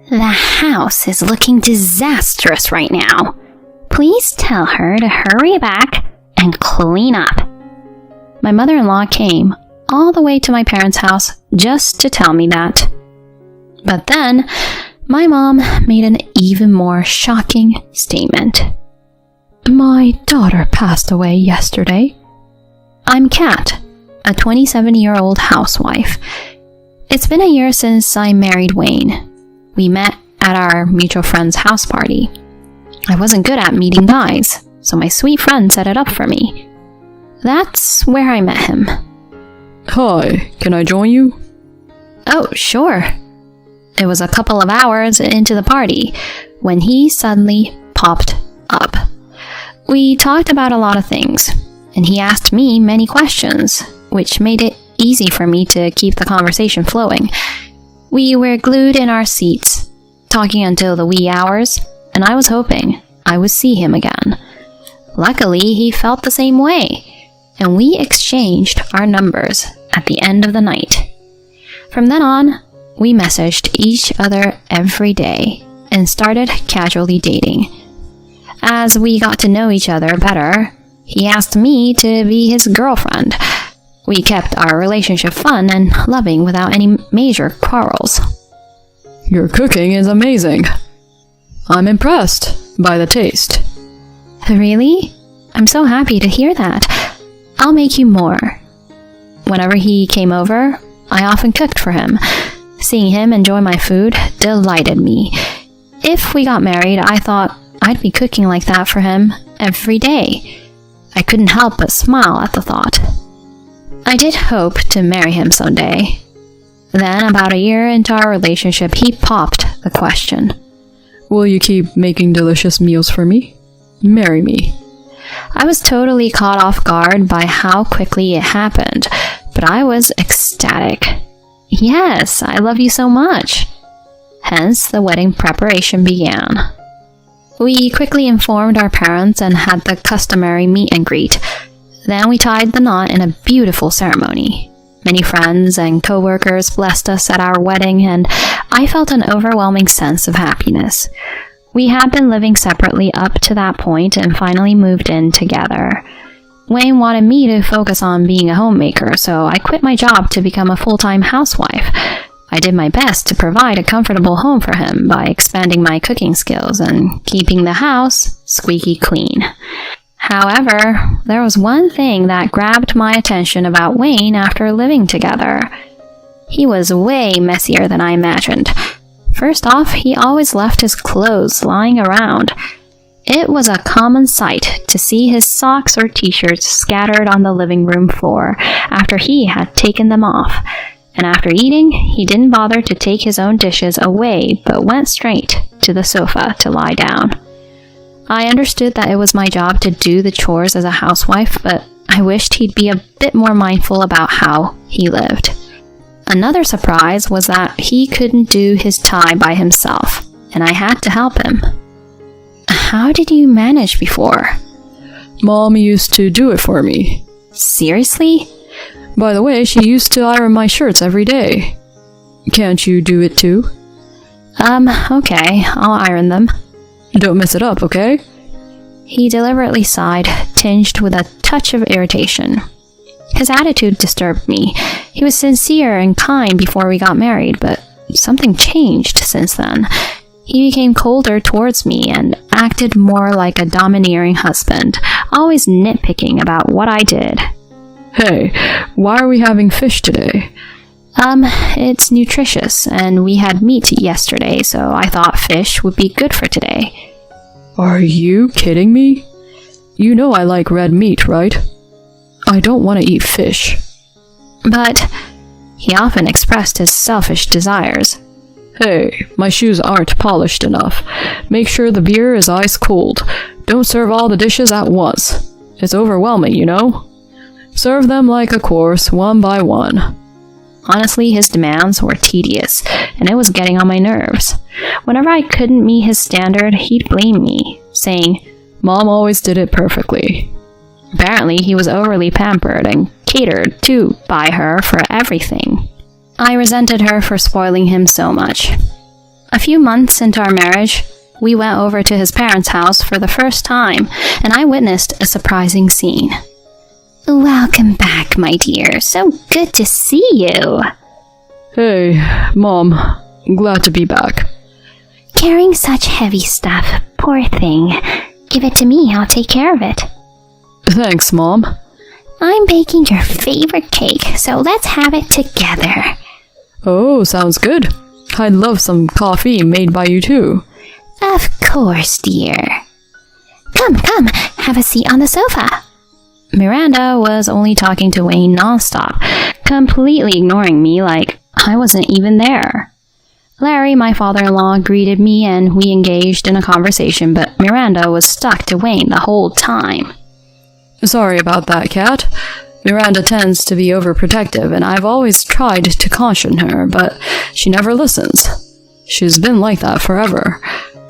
The house is looking disastrous right now. Please tell her to hurry back and clean up. My mother-in-law came all the way to my parents' house just to tell me that. But then, my mom made an even more shocking statement. My daughter passed away yesterday. I'm Kat, a 27-year-old housewife. It's been a year since I married Wayne. We met at our mutual friend's house party. I wasn't good at meeting guys, so my sweet friend set it up for me. That's where I met him. Hi, can I join you? Oh, sure. It was a couple of hours into the party when he suddenly popped up. We talked about a lot of things, and he asked me many questions, which made it easy for me to keep the conversation flowing. We were glued in our seats, talking until the wee hours, and I was hoping I would see him again. Luckily, he felt the same way, and we exchanged our numbers at the end of the night. From then on, we messaged each other every day and started casually dating. As we got to know each other better, he asked me to be his girlfriend. We kept our relationship fun and loving without any major quarrels. Your cooking is amazing. I'm impressed by the taste. Really? I'm so happy to hear that. I'll make you more. Whenever he came over, I often cooked for him. Seeing him enjoy my food delighted me. If we got married, I thought I'd be cooking like that for him every day. I couldn't help but smile at the thought. I did hope to marry him someday. Then, about a year into our relationship, he popped the question. Will you keep making delicious meals for me? Marry me. I was totally caught off guard by how quickly it happened, but I was ecstatic. Yes, I love you so much. Hence, the wedding preparation began. We quickly informed our parents and had the customary meet and greet. Then we tied the knot in a beautiful ceremony. Many friends and co-workers blessed us at our wedding, and I felt an overwhelming sense of happiness. We had been living separately up to that point and finally moved in together. Wayne wanted me to focus on being a homemaker, so I quit my job to become a full-time housewife. I did my best to provide a comfortable home for him by expanding my cooking skills and keeping the house squeaky clean. However, there was one thing that grabbed my attention about Wayne after living together. He was way messier than I imagined. First off, he always left his clothes lying around. It was a common sight to see his socks or t-shirts scattered on the living room floor after he had taken them off. And after eating, he didn't bother to take his own dishes away but went straight to the sofa to lie down. I understood that it was my job to do the chores as a housewife, but I wished he'd be a bit more mindful about how he lived. Another surprise was that he couldn't do his tie by himself, and I had to help him. How did you manage before? Mom used to do it for me. Seriously? By the way, she used to iron my shirts every day. Can't you do it too? Okay, I'll iron them. Don't mess it up, okay? He deliberately sighed, tinged with a touch of irritation. His attitude disturbed me. He was sincere and kind before we got married, but something changed since then. He became colder towards me and acted more like a domineering husband, always nitpicking about what I did. Hey, why are we having fish today? It's nutritious, and we had meat yesterday, so I thought fish would be good for today. Are you kidding me? You know I like red meat, right? I don't want to eat fish. But he often expressed his selfish desires. Hey, my shoes aren't polished enough. Make sure the beer is ice cold. Don't serve all the dishes at once. It's overwhelming, you know? Serve them like a course, one by one. Honestly, his demands were tedious, and it was getting on my nerves. Whenever I couldn't meet his standard, he'd blame me, saying, Mom always did it perfectly. Apparently, he was overly pampered and catered to by her for everything. I resented her for spoiling him so much. A few months into our marriage, we went over to his parents' house for the first time, and I witnessed a surprising scene. Welcome back, my dear. So good to see you. Hey, Mom. Glad to be back. Carrying such heavy stuff. Poor thing. Give it to me. I'll take care of it. Thanks, Mom. I'm baking your favorite cake, so let's have it together. Oh, sounds good. I'd love some coffee made by you too. Of course, dear. Come, have a seat on the sofa. Miranda was only talking to Wayne nonstop, completely ignoring me like I wasn't even there. Larry, my father-in-law, greeted me and we engaged in a conversation, but Miranda was stuck to Wayne the whole time. Sorry about that, Kat. Miranda tends to be overprotective, and I've always tried to caution her, but she never listens. She's been like that forever.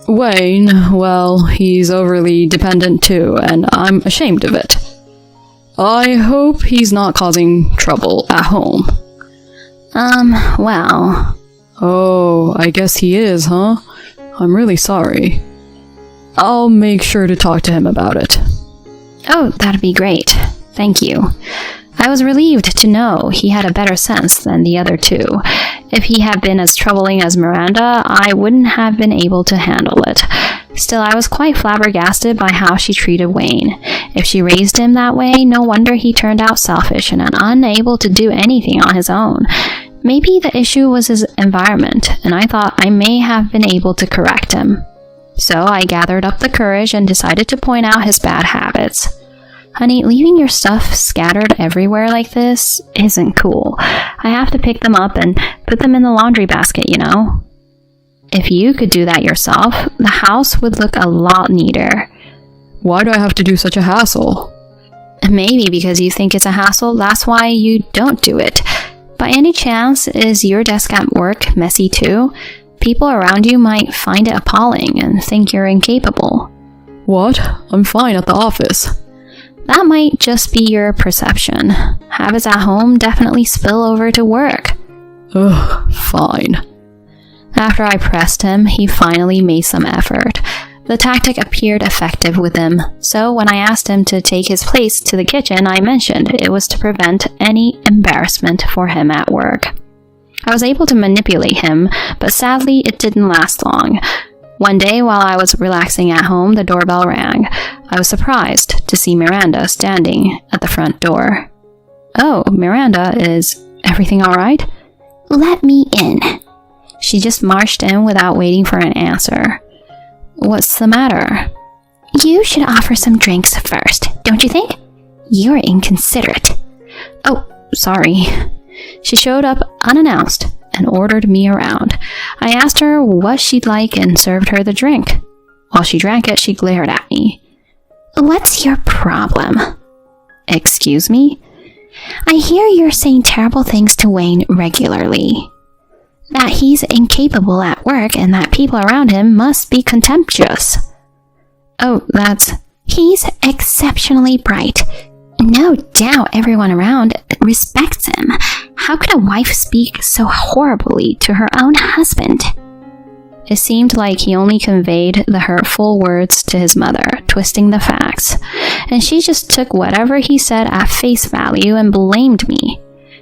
Wayne, well, he's overly dependent too, and I'm ashamed of it. I hope he's not causing trouble at home. Well... Oh, I guess he is, huh? I'm really sorry. I'll make sure to talk to him about it. Oh, that'd be great. Thank you. I was relieved to know he had a better sense than the other two. If he had been as troubling as Miranda, I wouldn't have been able to handle it. Still, I was quite flabbergasted by how she treated Wayne. If she raised him that way, no wonder he turned out selfish and unable to do anything on his own. Maybe the issue was his environment, and I thought I may have been able to correct him. So I gathered up the courage and decided to point out his bad habits. Honey, leaving your stuff scattered everywhere like this isn't cool. I have to pick them up and put them in the laundry basket, you know? If you could do that yourself, the house would look a lot neater. Why do I have to do such a hassle? Maybe because you think it's a hassle, that's why you don't do it. By any chance, is your desk at work messy too? People around you might find it appalling and think you're incapable. What? I'm fine at the office. That might just be your perception. Habits at home definitely spill over to work. Ugh, fine. After I pressed him, he finally made some effort. The tactic appeared effective with him, so when I asked him to take his place to the kitchen, I mentioned it was to prevent any embarrassment for him at work. I was able to manipulate him, but sadly it didn't last long. One day while I was relaxing at home, the doorbell rang. I was surprised to see Miranda standing at the front door. Oh, Miranda, is everything all right? Let me in. She just marched in without waiting for an answer. What's the matter? You should offer some drinks first, don't you think? You're inconsiderate. Oh, sorry. She showed up unannounced and ordered me around. I asked her what she'd like and served her the drink. While she drank it, she glared at me. What's your problem? Excuse me? I hear you're saying terrible things to Wayne regularly. That he's incapable at work and that people around him must be contemptuous. Oh, he's exceptionally bright. No doubt everyone around respects him. How could a wife speak so horribly to her own husband? It seemed like he only conveyed the hurtful words to his mother, twisting the facts, and she just took whatever he said at face value and blamed me.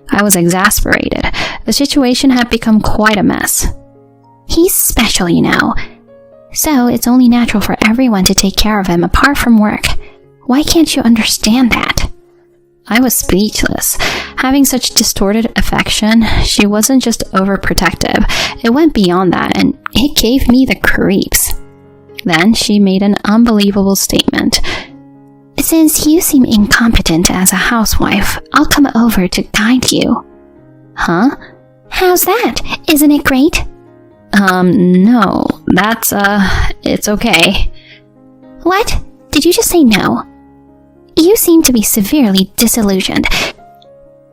I was exasperated. The situation had become quite a mess. He's special, you know. So it's only natural for everyone to take care of him apart from work. Why can't you understand that? I was speechless. Having such distorted affection, she wasn't just overprotective. It went beyond that, and it gave me the creeps. Then she made an unbelievable statement. Since you seem incompetent as a housewife, I'll come over to guide you. Huh? How's that? Isn't it great? No. It's okay. What? Did you just say no? You seem to be severely disillusioned.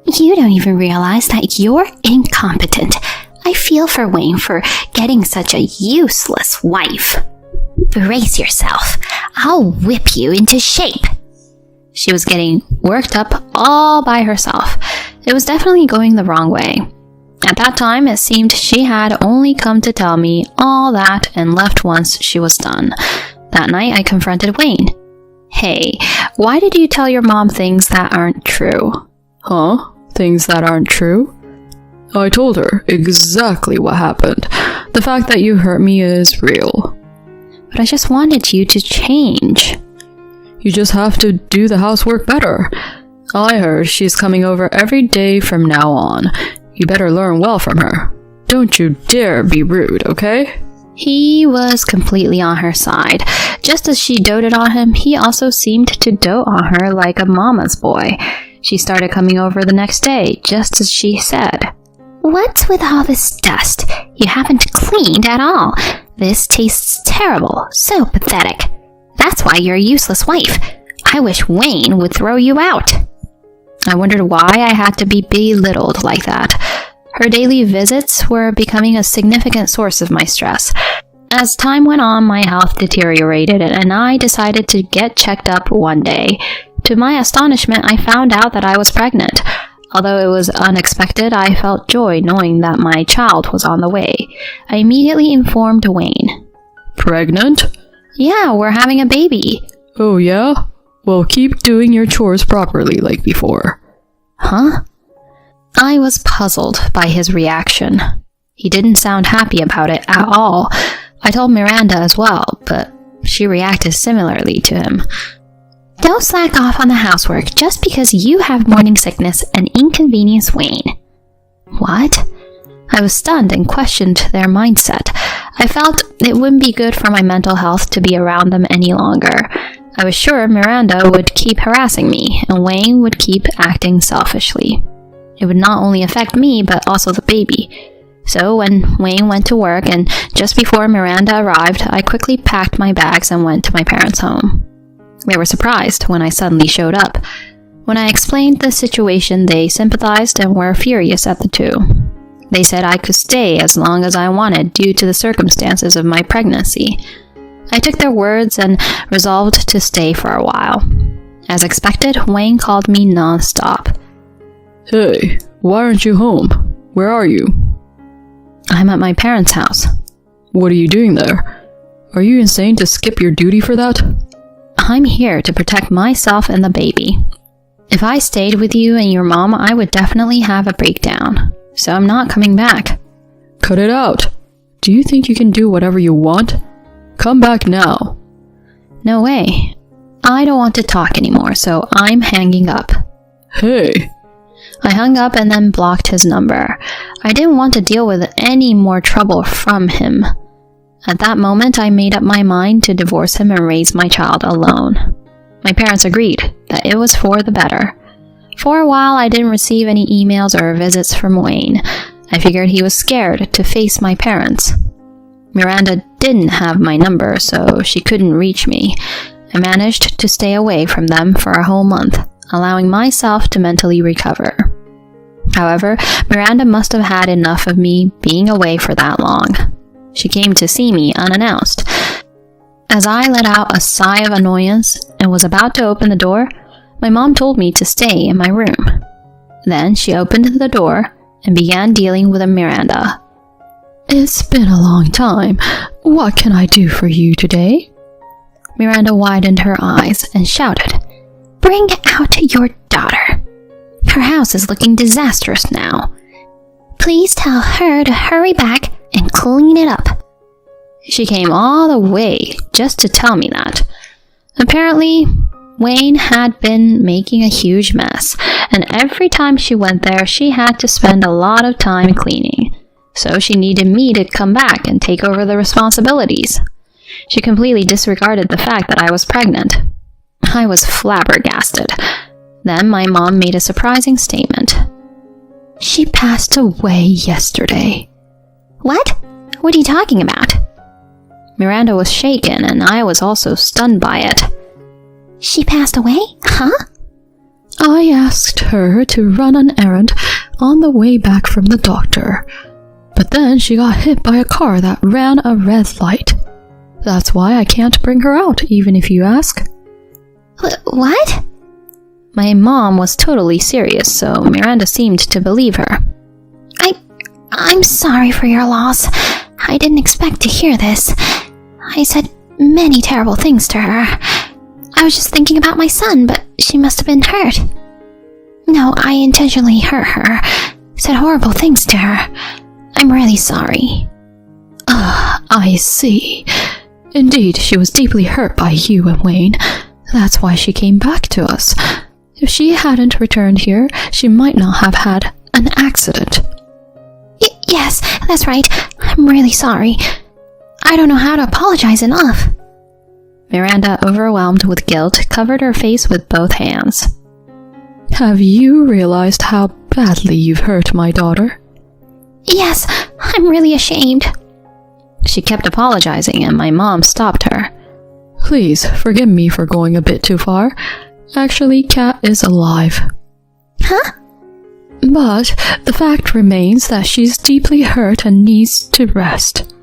You don't even realize that you're incompetent. I feel for Wayne for getting such a useless wife. Brace yourself. I'll whip you into shape. She was getting worked up all by herself. It was definitely going the wrong way. At that time, it seemed she had only come to tell me all that and left once she was done. That night, I confronted Wayne. Hey, why did you tell your mom things that aren't true? Huh? Things that aren't true? I told her exactly what happened. The fact that you hurt me is real. But I just wanted you to change. You just have to do the housework better. I heard she's coming over every day from now on. You better learn well from her. Don't you dare be rude, okay? He was completely on her side. Just as she doted on him, he also seemed to dote on her like a mama's boy. She started coming over the next day, just as she said. What's with all this dust? You haven't cleaned at all. This tastes terrible. So pathetic. That's why you're a useless wife. I wish Wayne would throw you out. I wondered why I had to be belittled like that. Her daily visits were becoming a significant source of my stress. As time went on, my health deteriorated, and I decided to get checked up one day. To my astonishment, I found out that I was pregnant. Although it was unexpected, I felt joy knowing that my child was on the way. I immediately informed Wayne. Pregnant? Yeah, we're having a baby. Oh yeah? Well, keep doing your chores properly like before. Huh? I was puzzled by his reaction. He didn't sound happy about it at all. I told Miranda as well, but she reacted similarly to him. Don't slack off on the housework just because you have morning sickness and inconvenience Wayne. What? I was stunned and questioned their mindset. I felt it wouldn't be good for my mental health to be around them any longer. I was sure Miranda would keep harassing me, and Wayne would keep acting selfishly. It would not only affect me, but also the baby. So when Wayne went to work, and just before Miranda arrived, I quickly packed my bags and went to my parents' home. They were surprised when I suddenly showed up. When I explained the situation, they sympathized and were furious at the two. They said I could stay as long as I wanted due to the circumstances of my pregnancy. I took their words and resolved to stay for a while. As expected, Wayne called me non-stop. Hey, why aren't you home? Where are you? I'm at my parents' house. What are you doing there? Are you insane to skip your duty for that? I'm here to protect myself and the baby. If I stayed with you and your mom, I would definitely have a breakdown. So I'm not coming back. Cut it out. Do you think you can do whatever you want? Come back now. No way. I don't want to talk anymore, so I'm hanging up. Hey. I hung up and then blocked his number. I didn't want to deal with any more trouble from him. At that moment, I made up my mind to divorce him and raise my child alone. My parents agreed that it was for the better. For a while, I didn't receive any emails or visits from Wayne. I figured he was scared to face my parents. Miranda didn't have my number, so she couldn't reach me. I managed to stay away from them for a whole month, allowing myself to mentally recover. However, Miranda must have had enough of me being away for that long. She came to see me unannounced. As I let out a sigh of annoyance and was about to open the door, my mom told me to stay in my room. Then she opened the door and began dealing with Miranda. It's been a long time. What can I do for you today? Miranda widened her eyes and shouted, Bring out your daughter. Her house is looking disastrous now. Please tell her to hurry back and clean it up. She came all the way just to tell me that. Apparently, Wayne had been making a huge mess, and every time she went there, she had to spend a lot of time cleaning. So she needed me to come back and take over the responsibilities. She completely disregarded the fact that I was pregnant. I was flabbergasted. Then my mom made a surprising statement. She passed away yesterday. What? What are you talking about? Miranda was shaken, and I was also stunned by it. She passed away? Huh? I asked her to run an errand on the way back from the doctor. But then she got hit by a car that ran a red light. That's why I can't bring her out, even if you ask. What? My mom was totally serious, so Miranda seemed to believe her. I'm sorry for your loss. I didn't expect to hear this. I said many terrible things to her. I was just thinking about my son, but she must have been hurt. No, I intentionally hurt her, said horrible things to her. I'm really sorry. I see. Indeed, she was deeply hurt by you and Wayne. That's why she came back to us. If she hadn't returned here, she might not have had an accident. Yes, that's right. I'm really sorry. I don't know how to apologize enough. Miranda, overwhelmed with guilt, covered her face with both hands. Have you realized how badly you've hurt my daughter? Yes, I'm really ashamed. She kept apologizing, and my mom stopped her. Please forgive me for going a bit too far. Actually, Kat is alive. Huh? But the fact remains that she's deeply hurt and needs to rest.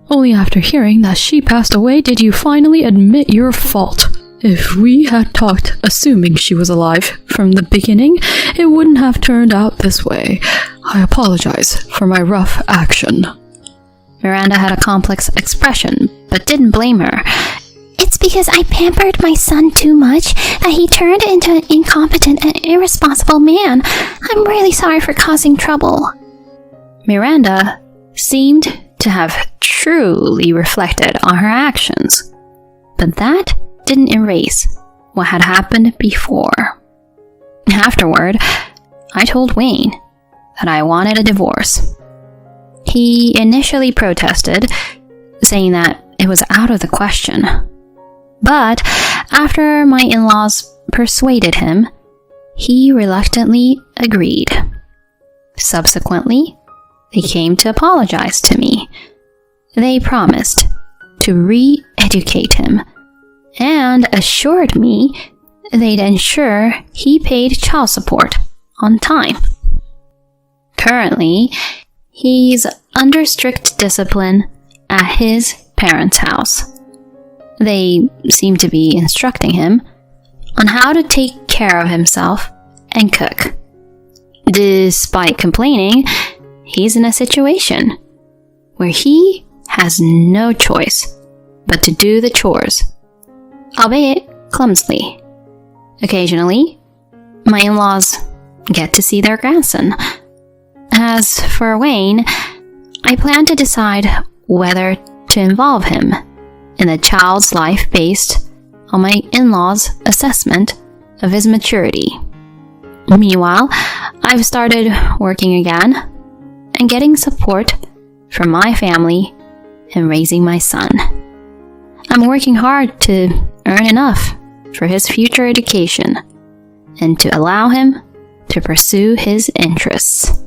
Only after hearing that she passed away did you finally admit your fault. If we had talked assuming she was alive from the beginning, it wouldn't have turned out this way. I apologize for my rough action. Miranda had a complex expression, but didn't blame her. It's because I pampered my son too much that he turned into an incompetent and irresponsible man. I'm really sorry for causing trouble. Miranda seemed to have truly reflected on her actions, but that didn't erase what had happened before. Afterward, I told Wayne that I wanted a divorce. He initially protested, saying that it was out of the question. But after my in-laws persuaded him, he reluctantly agreed. Subsequently, they came to apologize to me. They promised to re-educate him and assured me they'd ensure he paid child support on time. Currently, he's under strict discipline at his parents' house. They seem to be instructing him on how to take care of himself and cook. Despite complaining, he's in a situation where he has no choice but to do the chores, albeit clumsily. Occasionally, my in-laws get to see their grandson. As for Wayne, I plan to decide whether to involve him in the child's life based on my in-laws' assessment of his maturity. Meanwhile, I've started working again and getting support from my family in raising my son. I'm working hard to earn enough for his future education and to allow him to pursue his interests.